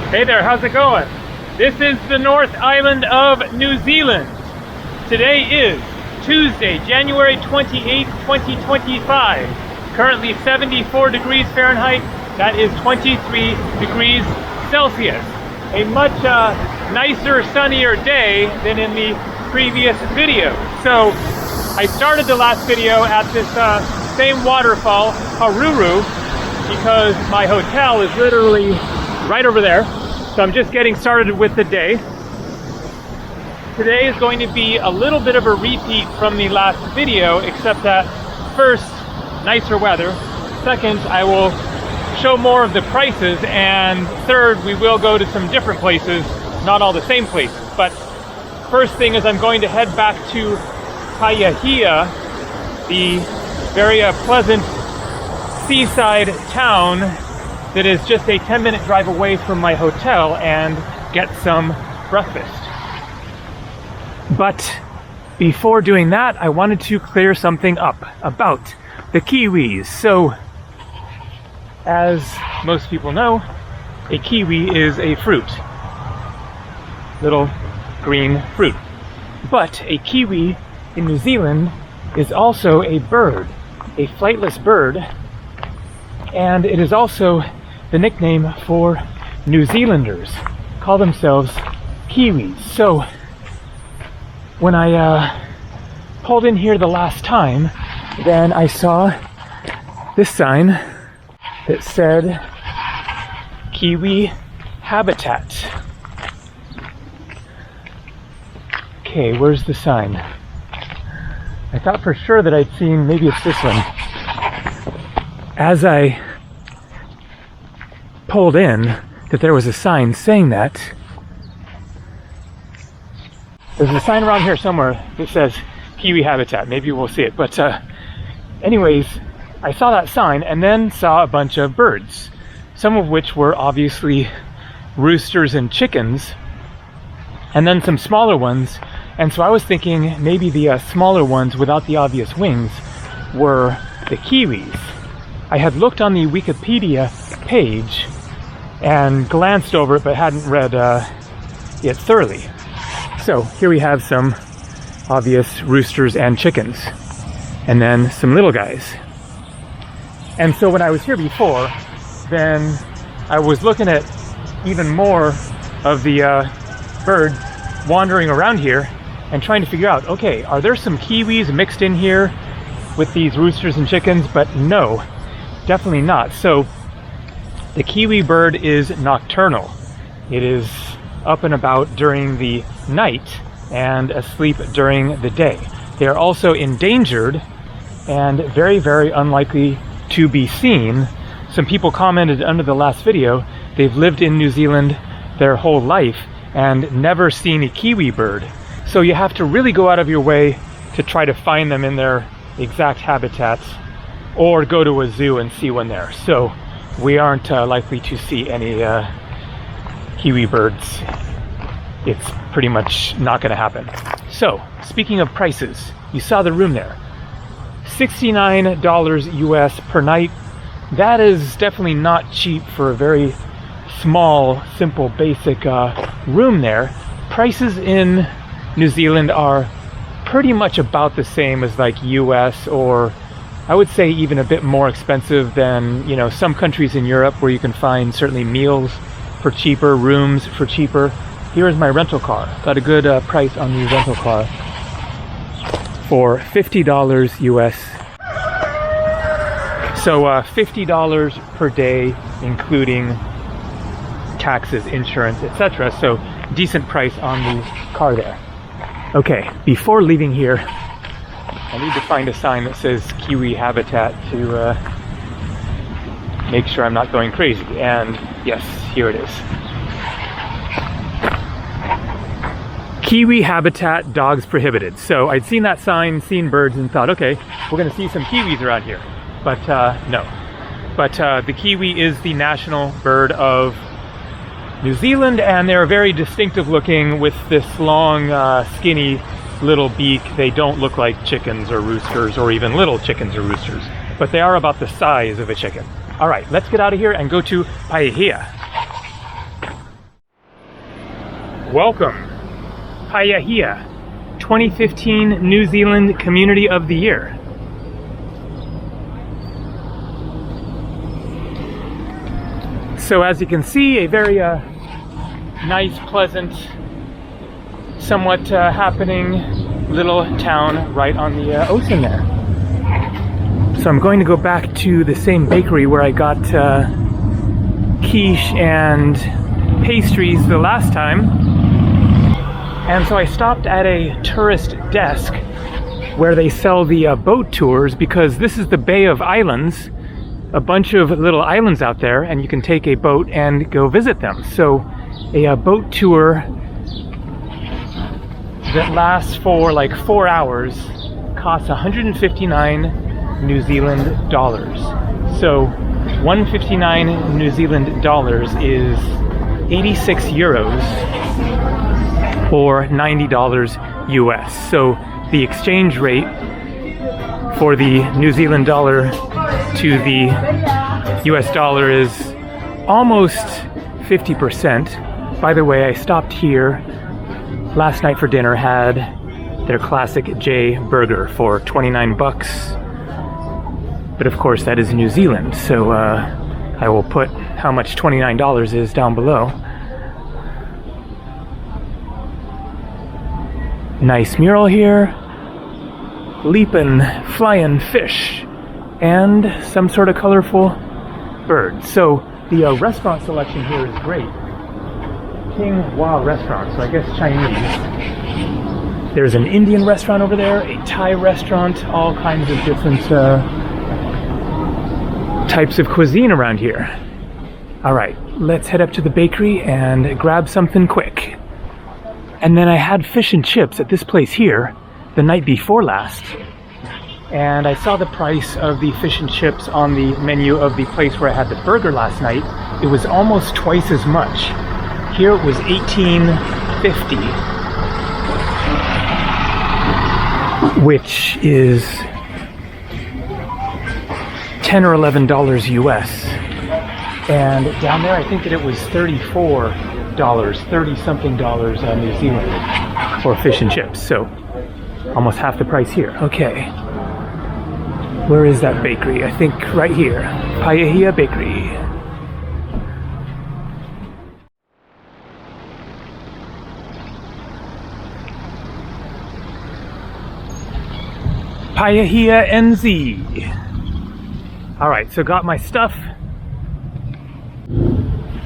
Hey there, how's it going? This is the North Island of New Zealand. Today is Tuesday, January 28th, 2025. Currently 74 degrees Fahrenheit. That is 23 degrees Celsius. A much nicer, sunnier day than in the previous video. So I started the last video at this same waterfall, Haruru, because my hotel is literally right over there. So I'm just getting started with the day. Today is going to be a little bit of a repeat from the last video, except that first, nicer weather. Second, I will show more of the prices. And third, we will go to some different places, not all the same places. But first thing is I'm going to head back to Paihia, the very pleasant seaside town that is just a 10-minute drive away from my hotel, and get some breakfast. But before doing that, I wanted to clear something up about the kiwis. So, as most people know, a kiwi is a fruit. Little green fruit. But a kiwi in New Zealand is also a bird, a flightless bird, and it is also the nickname for New Zealanders. Call themselves kiwis. So when I pulled in here the last time, then I saw this sign that said Kiwi Habitat. Okay, where's the sign? I thought for sure that I'd seen, maybe it's this one. As I pulled in, that there was a sign saying that. There's a sign around here somewhere that says Kiwi Habitat. Maybe we'll see it. But anyways, I saw that sign and then saw a bunch of birds, some of which were obviously roosters and chickens, and then some smaller ones. And so I was thinking maybe the smaller ones without the obvious wings were the kiwis. I had looked on the Wikipedia page and glanced over it, but hadn't read it thoroughly. So here we have some obvious roosters and chickens, and then some little guys. And so when I was here before, then I was looking at even more of the birds wandering around here and trying to figure out, okay, are there some kiwis mixed in here with these roosters and chickens? But no, definitely not. So the kiwi bird is nocturnal. It is up and about during the night and asleep during the day. They are also endangered and very, very unlikely to be seen. Some people commented under the last video, they've lived in New Zealand their whole life and never seen a kiwi bird. So you have to really go out of your way to try to find them in their exact habitats, or go to a zoo and see one there. So we aren't likely to see any kiwi birds. It's pretty much not going to happen. So, speaking of prices, you saw the room there. $69 US per night. That is definitely not cheap for a very small, simple, basic room there. Prices in New Zealand are pretty much about the same as like US, or I would say even a bit more expensive than, you know, some countries in Europe where you can find certainly meals for cheaper, rooms for cheaper. Here is my rental car. Got a good price on the rental car for $50 US. So $50 per day, including taxes, insurance, etc. So decent price on the car there. Okay, before leaving here, I need to find a sign that says Kiwi Habitat to make sure I'm not going crazy. And yes, here it is. Kiwi Habitat, dogs prohibited. So I'd seen that sign, seen birds, and thought, okay, we're going to see some kiwis around here. But no. But the kiwi is the national bird of New Zealand, and they're very distinctive looking with this long, skinny little beak. They don't look like chickens or roosters, or even little chickens or roosters, but they are about the size of a chicken. All right, let's get out of here and go to Paihia. Welcome, Paihia, 2015 New Zealand Community of the Year. So as you can see, a very nice, pleasant, somewhat happening little town right on the ocean there. So I'm going to go back to the same bakery where I got quiche and pastries the last time. And so I stopped at a tourist desk where they sell the boat tours, because this is the Bay of Islands, a bunch of little islands out there, and you can take a boat and go visit them. So a boat tour that lasts for like 4 hours costs 159 New Zealand dollars. So 159 New Zealand dollars is 86 euros or $90 US. So the exchange rate for the New Zealand dollar to the US dollar is almost 50%. By the way, I stopped here last night for dinner, had their classic J burger for 29 bucks. But of course that is New Zealand, so I will put how much $29 is down below. Nice mural here, leaping, flying fish, and some sort of colorful bird. So the restaurant selection here is great. King Wow restaurant, so I guess Chinese. There's an Indian restaurant over there, a Thai restaurant, all kinds of different types of cuisine around here. All right, let's head up to the bakery and grab something quick. And then I had fish and chips at this place here the night before last, and I saw the price of the fish and chips on the menu of the place where I had the burger last night. It was almost twice as much. Here it was $18.50, which is $10 or $11 US. And down there I think that it was $34, 30-something dollars New Zealand for fish and chips. So almost half the price here. Okay. Where is that bakery? I think right here. Paihia Bakery. Paihia NZ. Alright, so got my stuff.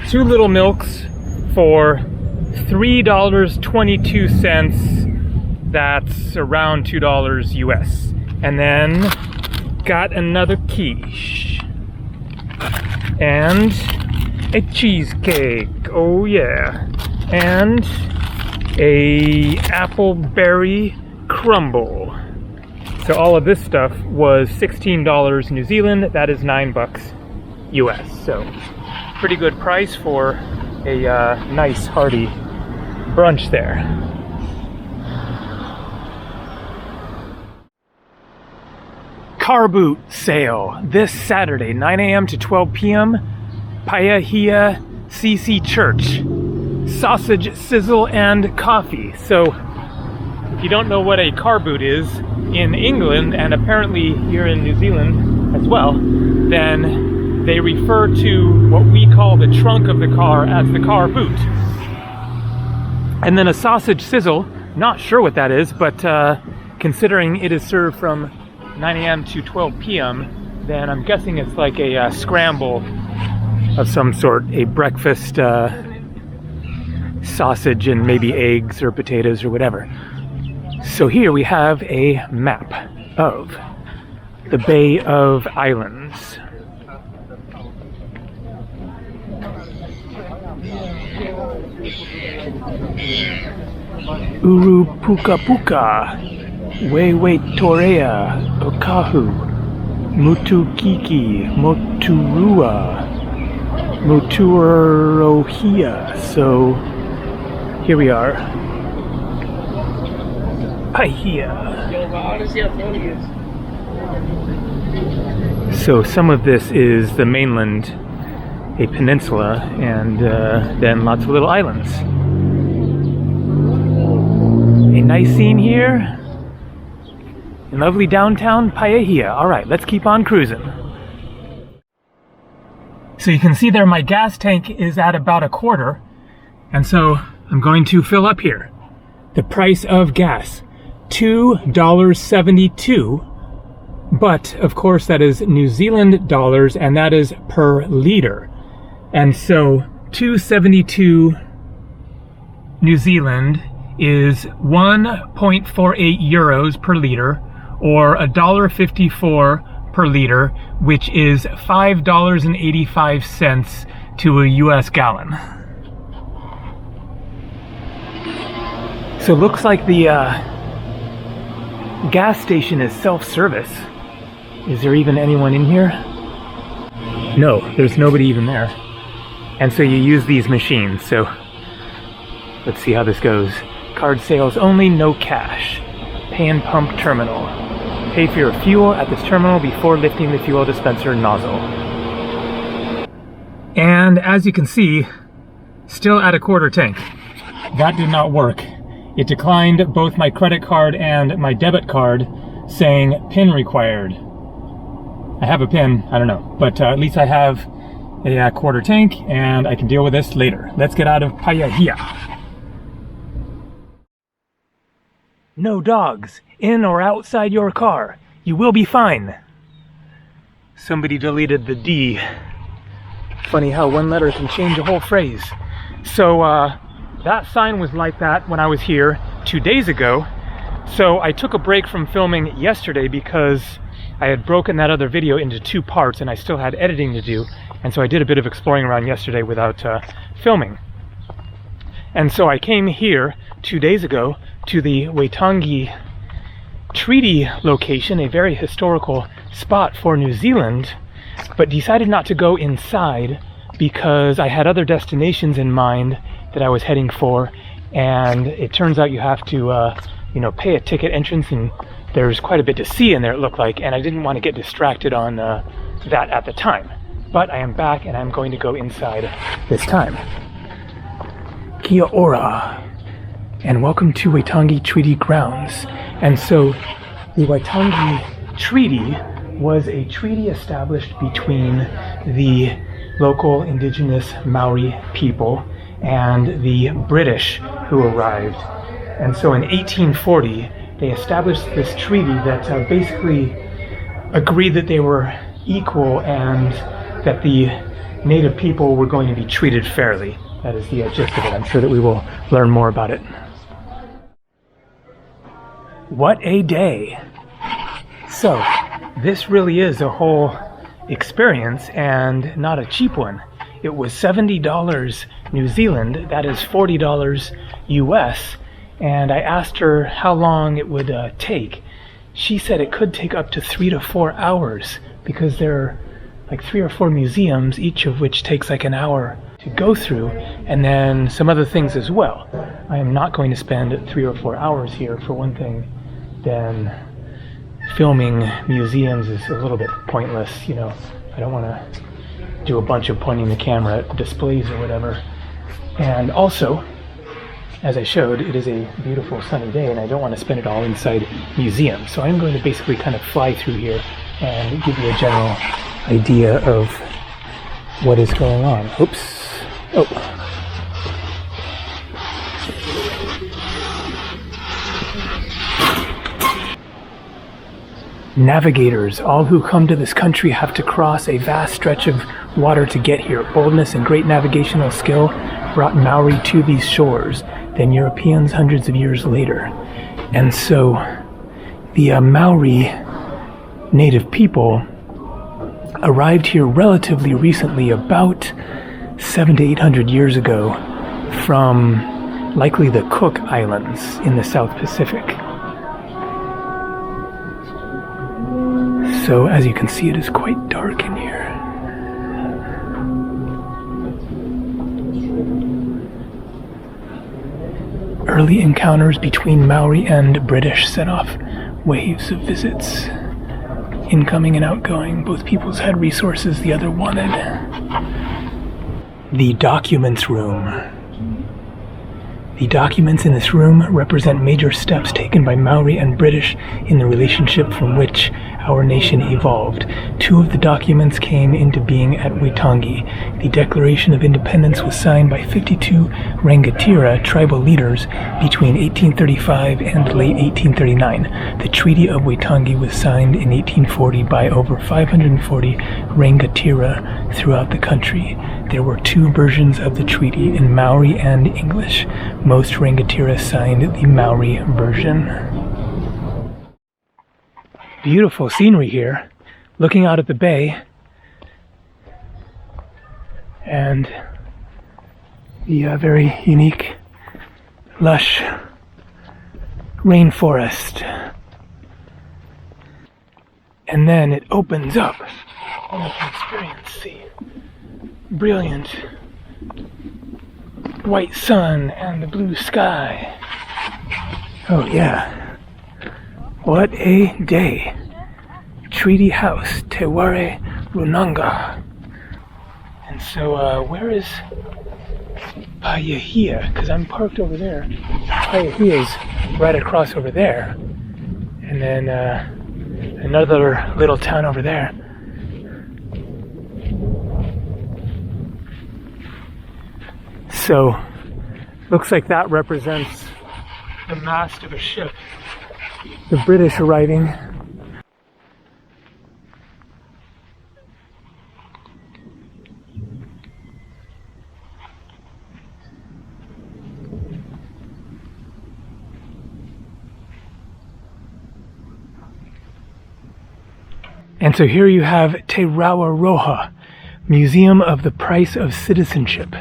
2 little milks for $3.22. That's around $2 US. And then got another quiche. And a cheesecake. Oh yeah. And a apple berry crumble. So all of this stuff was $16 New Zealand. That is $9 US. So pretty good price for a nice hearty brunch there. Car boot sale this Saturday, 9 a.m. to 12 p.m. Paihia CC Church. Sausage, sizzle, and coffee. So if you don't know what a car boot is in England, and apparently here in New Zealand as well, then they refer to what we call the trunk of the car as the car boot. And then a sausage sizzle, not sure what that is, but considering it is served from 9 a.m. to 12 p.m., then I'm guessing it's like a scramble of some sort, a breakfast sausage and maybe eggs or potatoes or whatever. So here we have a map of the Bay of Islands. Uru Puka Puka, Wewe Torea, Okahu, Mutukiki, Moturua, Moturohia. So here we are. Paihia. So some of this is the mainland, a peninsula, and then lots of little islands. A nice scene here in lovely downtown Paihia. All right, let's keep on cruising. So you can see there my gas tank is at about a quarter, and so I'm going to fill up here. The price of gas, $2.72, but of course that is New Zealand dollars, and that is per liter. And so 272 New Zealand is 1.48 euros per liter, or $1.54 per liter, which is $5.85 to a US gallon. So it looks like the gas station is self-service. Is there even anyone in here? No, there's nobody even there. And so you use these machines. So let's see how this goes. Card sales only, no cash. Pay and pump terminal. Pay for your fuel at this terminal before lifting the fuel dispenser nozzle. And as you can see, still at a quarter tank. That did not work. It declined both my credit card and my debit card, saying PIN required. I have a PIN, I don't know, but at least I have a quarter tank and I can deal with this later. Let's get out of Paihia. No dogs in or outside your car. You will be fine. Somebody deleted the D. Funny how one letter can change a whole phrase. So that sign was like that when I was here 2 days ago. So I took a break from filming yesterday because I had broken that other video into 2 parts and I still had editing to do. And so I did a bit of exploring around yesterday without filming. And so I came here 2 days ago to the Waitangi treaty location, a very historical spot for New Zealand, but decided not to go inside because I had other destinations in mind that I was heading for, and it turns out you have to pay a ticket entrance, and there's quite a bit to see in there, it looked like, and I didn't want to get distracted on that at the time. But I am back and I'm going to go inside this time. Kia ora, and welcome to Waitangi Treaty Grounds. And so the Waitangi Treaty was a treaty established between the local indigenous Maori people and the British who arrived. And so in 1840, they established this treaty that basically agreed that they were equal and that the native people were going to be treated fairly. That is the gist of it. I'm sure that we will learn more about it. What a day! So, this really is a whole experience and not a cheap one. It was $70 New Zealand, that is $40 US, and I asked her how long it would take. She said it could take up to 3 to 4 hours because there are like 3 or 4 museums, each of which takes like an hour to go through, and then some other things as well. I am not going to spend 3 or 4 hours here. For one thing, then filming museums is a little bit pointless, I don't want to do a bunch of pointing the camera at displays or whatever. And also, as I showed, it is a beautiful sunny day and I don't want to spend it all inside museums. So I'm going to basically kind of fly through here and give you a general idea of what is going on. Oops. Oh. Navigators, all who come to this country have to cross a vast stretch of water to get here. Boldness and great navigational skill brought Maori to these shores, then Europeans hundreds of years later. And so the Maori native people arrived here relatively recently, about 700 to 800 years ago, from likely the Cook Islands in the South Pacific. So as you can see, it is quite dark in here. Early encounters between Maori and British set off waves of visits. Incoming and outgoing, both peoples had resources the other wanted. The documents room. The documents in this room represent major steps taken by Maori and British in the relationship from which our nation evolved. 2 of the documents came into being at Waitangi. The Declaration of Independence was signed by 52 Rangatira tribal leaders between 1835 and late 1839. The Treaty of Waitangi was signed in 1840 by over 540 Rangatira throughout the country. There were 2 versions of the treaty in Maori and English. Most Rangatira signed the Maori version. Beautiful scenery here, looking out at the bay and the very unique, lush rainforest. And then it opens up and you can experience the brilliant white sun and the blue sky. Oh yeah. What a day. Treaty House, Te Ware Runanga. And so, where is Paihia? Because I'm parked over there. Paihia is right across over there. And then another little town over there. So, looks like that represents the mast of a ship. The British arriving. And so here you have Te Rawaroha, Museum of the Price of Citizenship.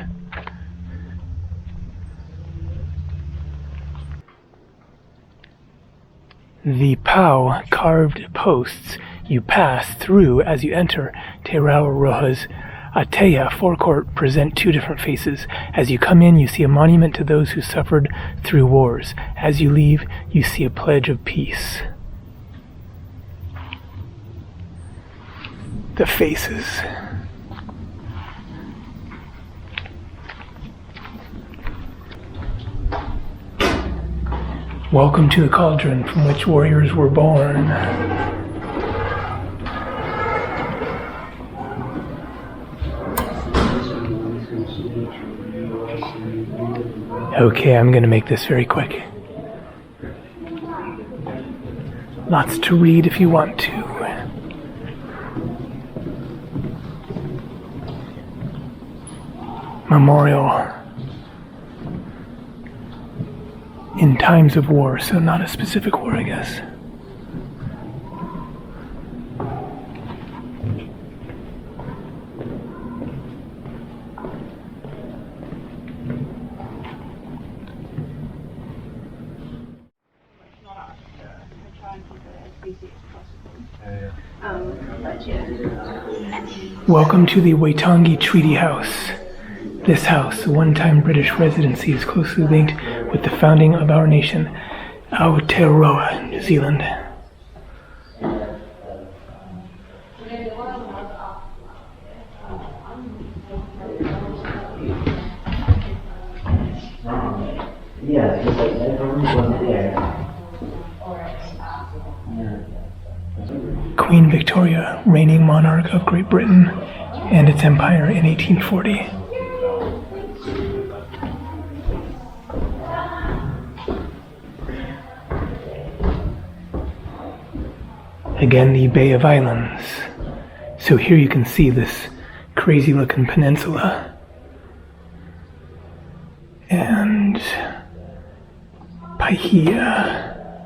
The pau carved posts you pass through as you enter Te Rawaroha's Atea forecourt present 2 different faces. As you come in, you see a monument to those who suffered through wars. As you leave, you see a pledge of peace. The faces. Welcome to the cauldron from which warriors were born. Okay, I'm going to make this very quick. Lots to read if you want to. Memorial. In times of war, so not a specific war, I guess. Welcome to the Waitangi Treaty House. This house, a one-time British residency, is closely linked with the founding of our nation, Aotearoa, New Zealand. Queen Victoria, reigning monarch of Great Britain and its empire in 1840. Again, the Bay of Islands. So here you can see this crazy looking peninsula. And Paihia,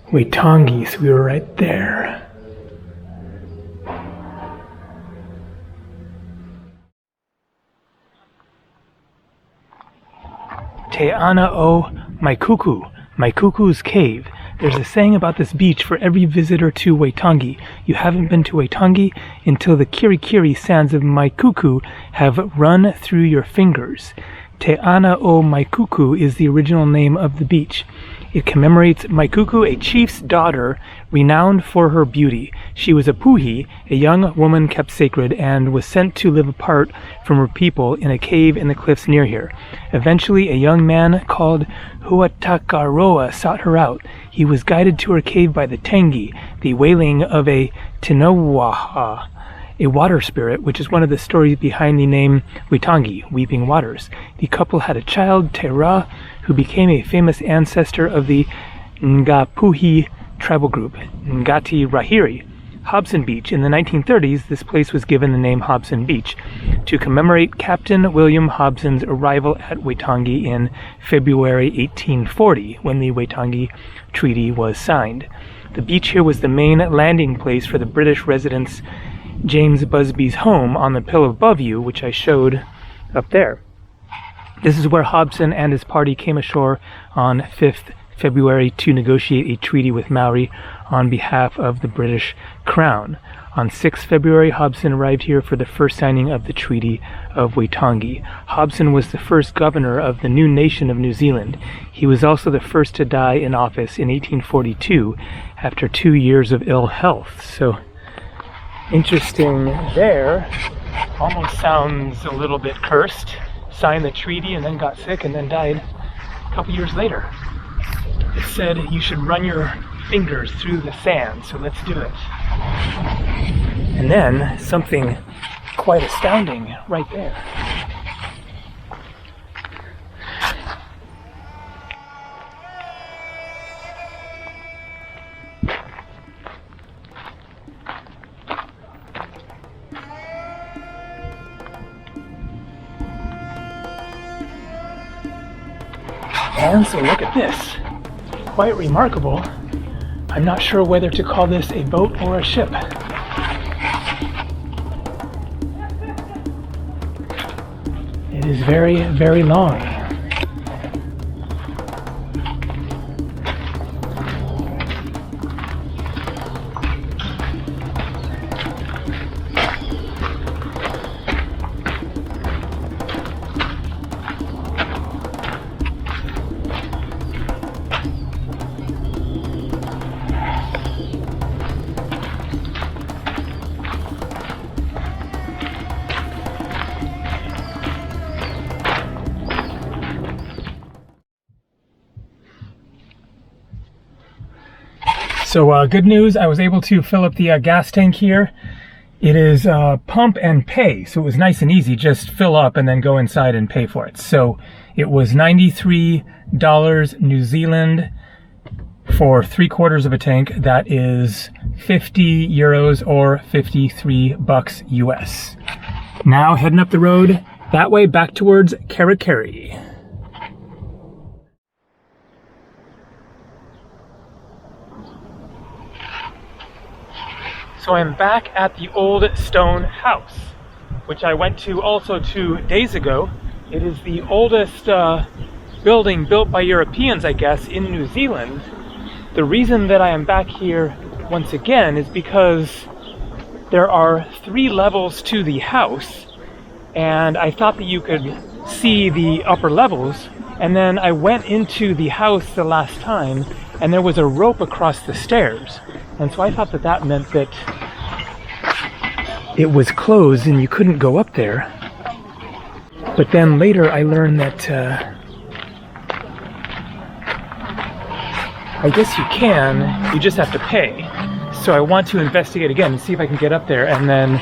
Waitangi, so we were right there. Te Ana o Maikuku, Maikuku's Cave. There's a saying about this beach for every visitor to Waitangi. You haven't been to Waitangi until the Kerikeri sands of Maikuku have run through your fingers. Te Ana o Maikuku is the original name of the beach. It commemorates Maikuku, a chief's daughter renowned for her beauty. She was a puhi, a young woman kept sacred, and was sent to live apart from her people in a cave in the cliffs near here. Eventually, a young man called Huatakaroa sought her out. He was guided to her cave by the Tangi, the wailing of a Tinawaha, a water spirit, which is one of the stories behind the name Waitangi, weeping waters. The couple had a child, Tera, who became a famous ancestor of the Ngapuhi tribal group, Ngati Rahiri. Hobson Beach. In the 1930s, this place was given the name Hobson Beach to commemorate Captain William Hobson's arrival at Waitangi in February 1840, when the Waitangi Treaty was signed. The beach here was the main landing place for the British residents James Busby's home on the hill above you, which I showed up there. This is where Hobson and his party came ashore on 5th February to negotiate a treaty with Maori on behalf of the British Crown. On 6th February, Hobson arrived here for the first signing of the Treaty of Waitangi. Hobson was the first governor of the new nation of New Zealand. He was also the first to die in office in 1842 after 2 years of ill health. So, interesting there. Almost sounds a little bit cursed. Signed the treaty and then got sick and then died a couple years later. It said you should run your fingers through the sand, so let's do it. And then something quite astounding right there. And so look at this. Quite remarkable. I'm not sure whether to call this a boat or a ship. It is very, very long. So good news, I was able to fill up the gas tank here. It is pump and pay, so it was nice and easy. Just fill up and then go inside and pay for it. So it was $93 New Zealand for 3/4 of a tank. That is 50 euros or 53 bucks US. Now heading up the road that way back towards Kerikeri. So I'm back at the old stone house, which I went to also 2 days ago. It is the oldest building built by Europeans, I guess, in New Zealand. The reason that I am back here once again is because there are 3 levels to the house, and I thought that you could see the upper levels, and then I went into the house the last time, and there was a rope across the stairs. And so I thought that that meant that it was closed and you couldn't go up there. But then later I learned that I guess you can, you just have to pay. So I want to investigate again and see if I can get up there and then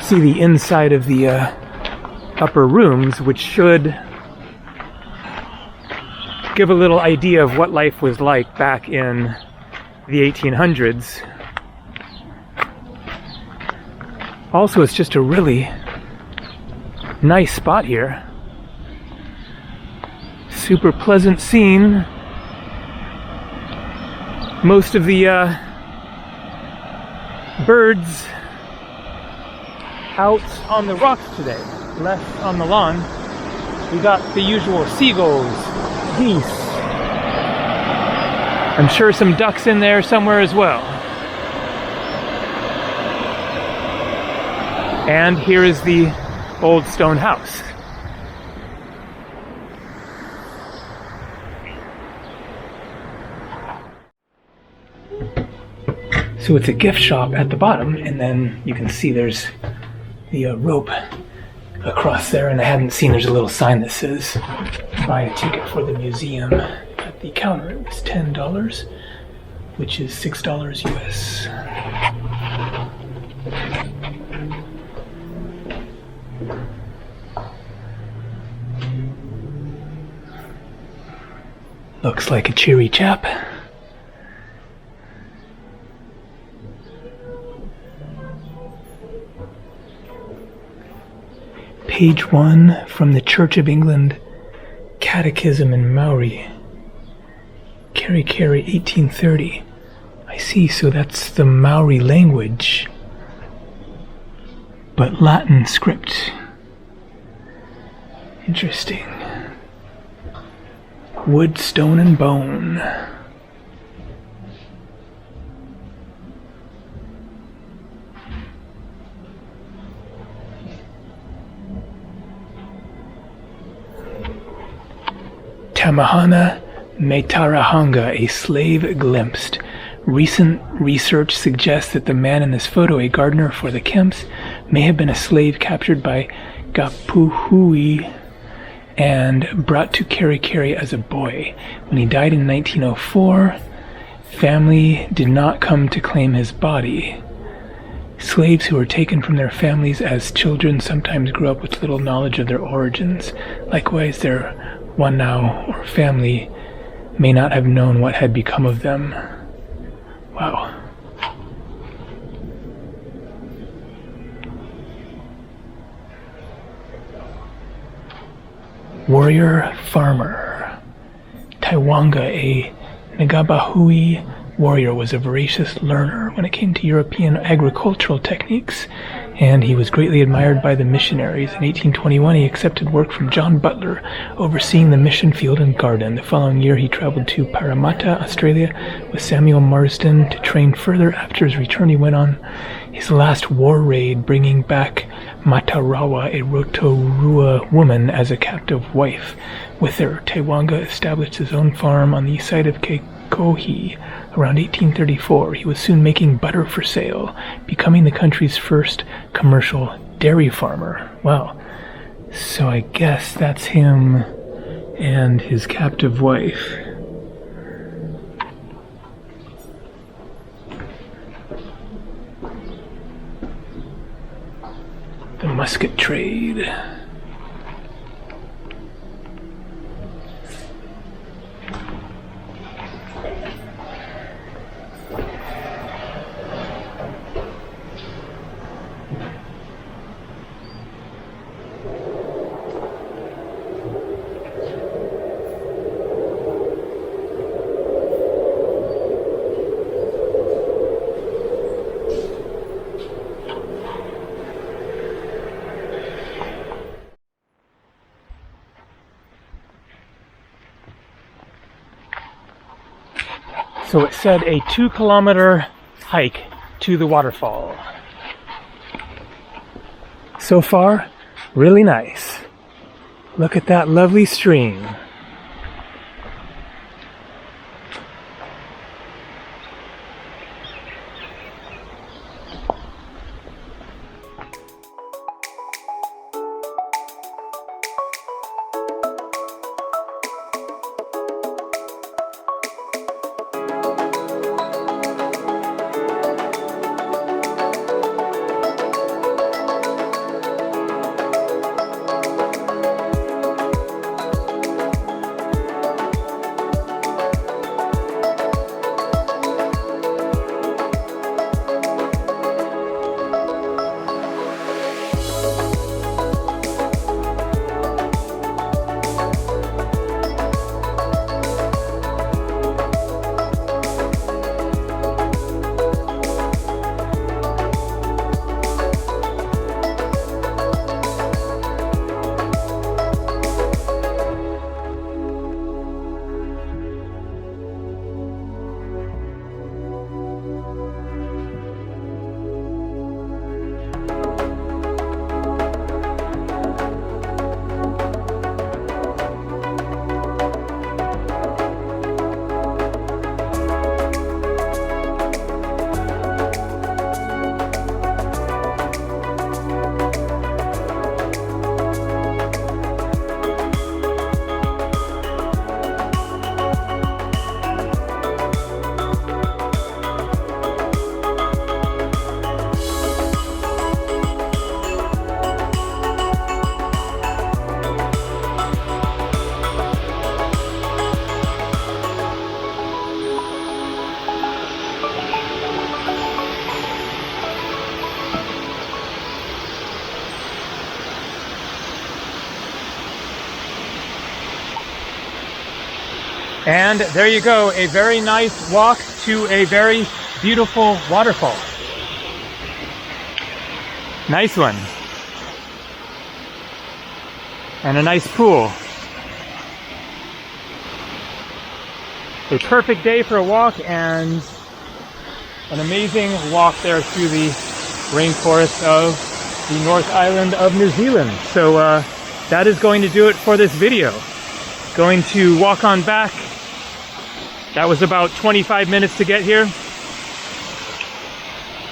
see the inside of the upper rooms, which should give a little idea of what life was like back in the 1800s. Also, it's just a really nice spot here. Super pleasant scene. Most of the birds out on the rocks today, less on the lawn. We got the usual seagulls, geese. I'm sure some ducks in there somewhere as well. And here is the old stone house. So it's a gift shop at the bottom, and then you can see there's the rope across there, and I hadn't seen there's a little sign that says buy a ticket for the museum. At the counter it was $10, which is $6 US. Looks like a cheery chap. Page 1 from the Church of England Catechism in Maori. Kerikeri, 1830. I see, so that's the Maori language. But Latin script. Interesting. Wood, stone, and bone. Tamahana Metarahanga, a slave glimpsed. Recent research suggests that the man in this photo, a gardener for the Kemps, may have been a slave captured by Gapuhui and brought to Kerikeri as a boy. When he died in 1904, family did not come to claim his body. Slaves who were taken from their families as children sometimes grew up with little knowledge of their origins. Likewise, their wanau, or family, may not have known what had become of them. Wow. Warrior farmer. Taiwanga, a Ngāpuhi warrior, was a voracious learner when it came to European agricultural techniques, and he was greatly admired by the missionaries. In 1821, he accepted work from John Butler, overseeing the mission field and garden. The following year, he traveled to Parramatta, Australia, with Samuel Marsden to train further. After his return, he went on his last war raid, bringing back Matarawa, a Rotorua woman, as a captive wife. With her, Taiwanga established his own farm on the east side of Kekohi. Around 1834, he was soon making butter for sale, becoming the country's first commercial dairy farmer. Wow. So I guess that's him and his captive wife. The musket trade. So it said a 2-kilometer hike to the waterfall. So far, really nice. Look at that lovely stream. And there you go, a very nice walk to a very beautiful waterfall. Nice one. And a nice pool. A perfect day for a walk and an amazing walk there through the rainforest of the North Island of New Zealand. So that is going to do it for this video. Going to walk on back. That was about 25 minutes to get here.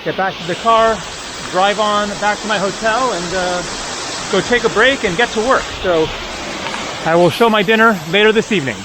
Get back to the car, drive on back to my hotel, and go take a break and get to work. So I will show my dinner later this evening.